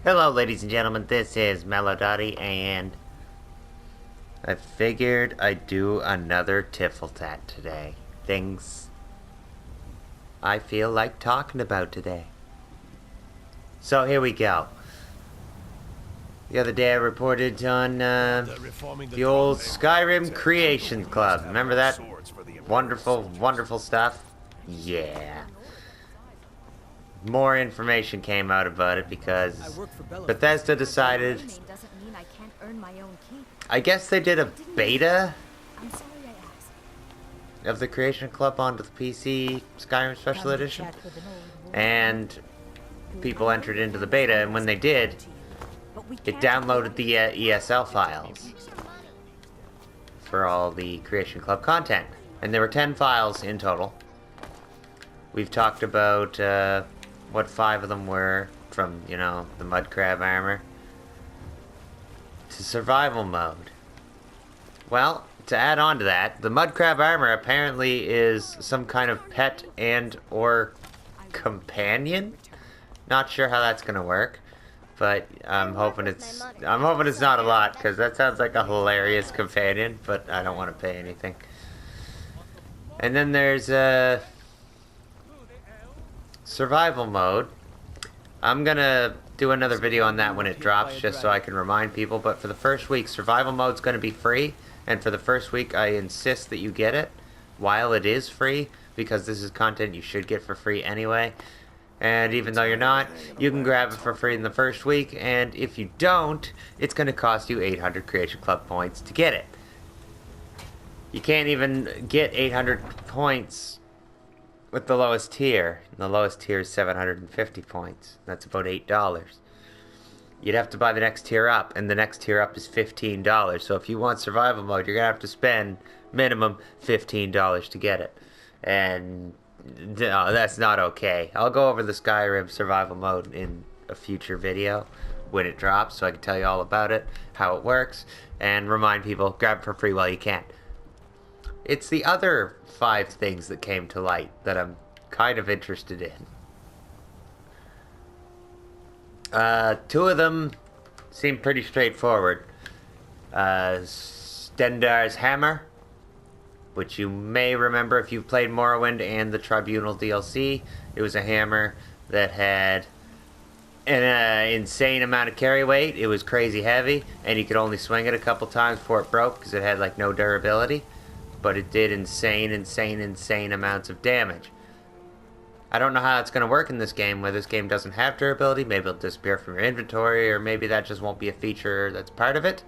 Hello, ladies and gentlemen, this is Melodotty, and I figured I'd do another TIFLTAT today. Things I feel like talking about today. So here we go. The other day I reported on the old Skyrim Creation Club. Remember that? Wonderful, wonderful stuff? Yeah. More information came out about it because Bethesda decided, I guess they did a beta of the Creation Club onto the PC Skyrim Special Edition, and people entered into the beta, and when they did, it downloaded the ESL files for all the Creation Club content, and there were 10 files in total. We've talked about what 5 of them were, from, you know, the mud crab armor to survival mode. Well, to add on to that, the mud crab armor apparently is some kind of pet and or companion. Not sure how that's gonna work, but I'm hoping it's not a lot, because that sounds like a hilarious companion, but I don't want to pay anything. And then there's survival mode. I'm gonna do another video on that when it drops, just so I can remind people, but for the first week, survival mode's gonna be free, and for the first week I insist that you get it while it is free, because this is content you should get for free anyway. And even though you're not, you can grab it for free in the first week, and if you don't, it's gonna cost you 800 Creation Club points to get it. You can't even get 800 points with the lowest tier. The lowest tier is 750 points. That's about $8. You'd have to buy the next tier up, and the next tier up is $15. So if you want survival mode, you're gonna have to spend minimum $15 to get it. And no, that's not okay. I'll go over the Skyrim survival mode in a future video when it drops, so I can tell you all about it, how it works, and remind people, grab it for free while you can. It's the other 5 things that came to light that I'm kind of interested in. 2 of them seem pretty straightforward. Stendarr's Hammer, which you may remember if you've played Morrowind and the Tribunal DLC. It was a hammer that had an insane amount of carry weight. It was crazy heavy, and you could only swing it a couple times before it broke because it had like no durability. But it did insane amounts of damage. I don't know how it's going to work in this game, where this game doesn't have durability. Maybe it'll disappear from your inventory, or maybe that just won't be a feature that's part of it.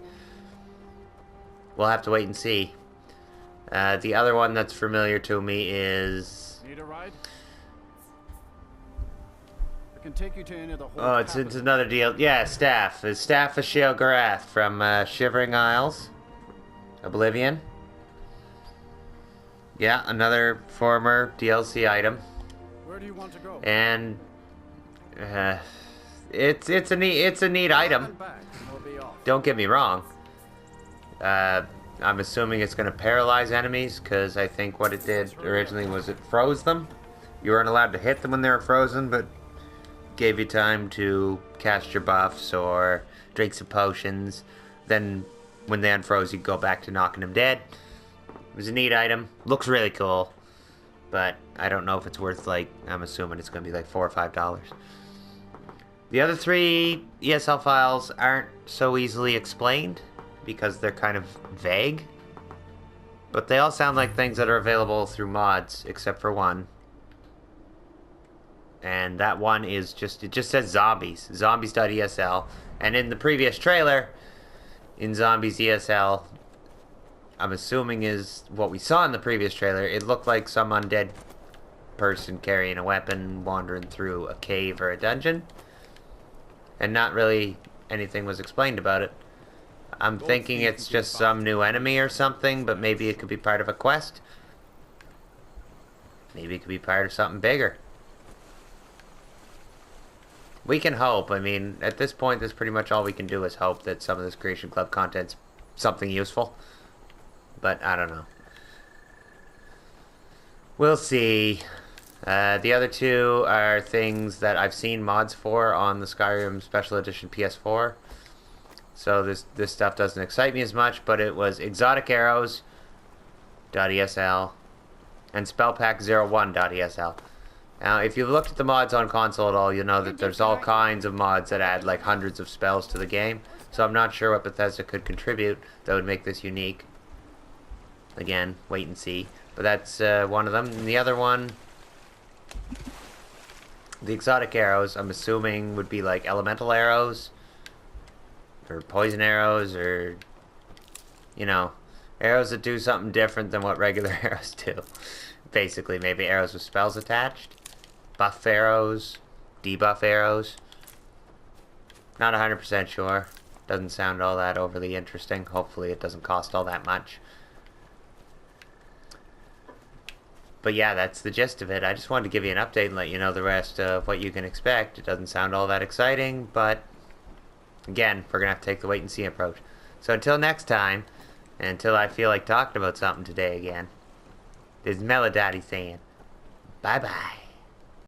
We'll have to wait and see. The other one that's familiar to me is... Need a ride? I can take you to any of the Oh, it's another deal. Yeah, Staff. The Staff of Sheogorath from Shivering Isles. Oblivion. Yeah, another former DLC item. Where do you want to go? And it's a neat item. Don't get me wrong. I'm assuming it's going to paralyze enemies, because I think what it did originally was it froze them. You weren't allowed to hit them when they were frozen, but gave you time to cast your buffs or drink some potions. Then when they unfroze, you could go back to knocking them dead. It was a neat item. Looks really cool. But I don't know if it's worth, like, I'm assuming it's going to be like $4 or $5. The other 3 ESL files aren't so easily explained because they're kind of vague. But they all sound like things that are available through mods, except for one. And that one is just, it just says zombies. Zombies.esl. And in the previous trailer, in Zombies ESL, I'm assuming is what we saw in the previous trailer, it looked like some undead person carrying a weapon wandering through a cave or a dungeon. And not really anything was explained about it. I'm thinking it's just some new enemy or something, but maybe it could be part of a quest. Maybe it could be part of something bigger. We can hope. I mean, at this point, that's pretty much all we can do is hope that some of this Creation Club content's something useful. But I don't know. We'll see. The other two are things that I've seen mods for on the Skyrim Special Edition PS4. So this stuff doesn't excite me as much, but it was Exotic Arrows .esl and Spellpack01.esl. Now, if you've looked at the mods on console at all, you'll know that there's all kinds of mods that add like hundreds of spells to the game. So I'm not sure what Bethesda could contribute that would make this unique. Again, wait and see. But that's one of them. And the other one, the Exotic Arrows, I'm assuming would be like elemental arrows or poison arrows, or you know, arrows that do something different than what regular arrows do. Basically, maybe arrows with spells attached, buff arrows, debuff arrows. Not 100% sure. Doesn't sound all that overly interesting. Hopefully it doesn't cost all that much. But yeah, that's the gist of it. I just wanted to give you an update and let you know the rest of what you can expect. It doesn't sound all that exciting, but again, we're going to have to take the wait and see approach. So until next time, and until I feel like talking about something today again, this is Melodaddy saying bye-bye.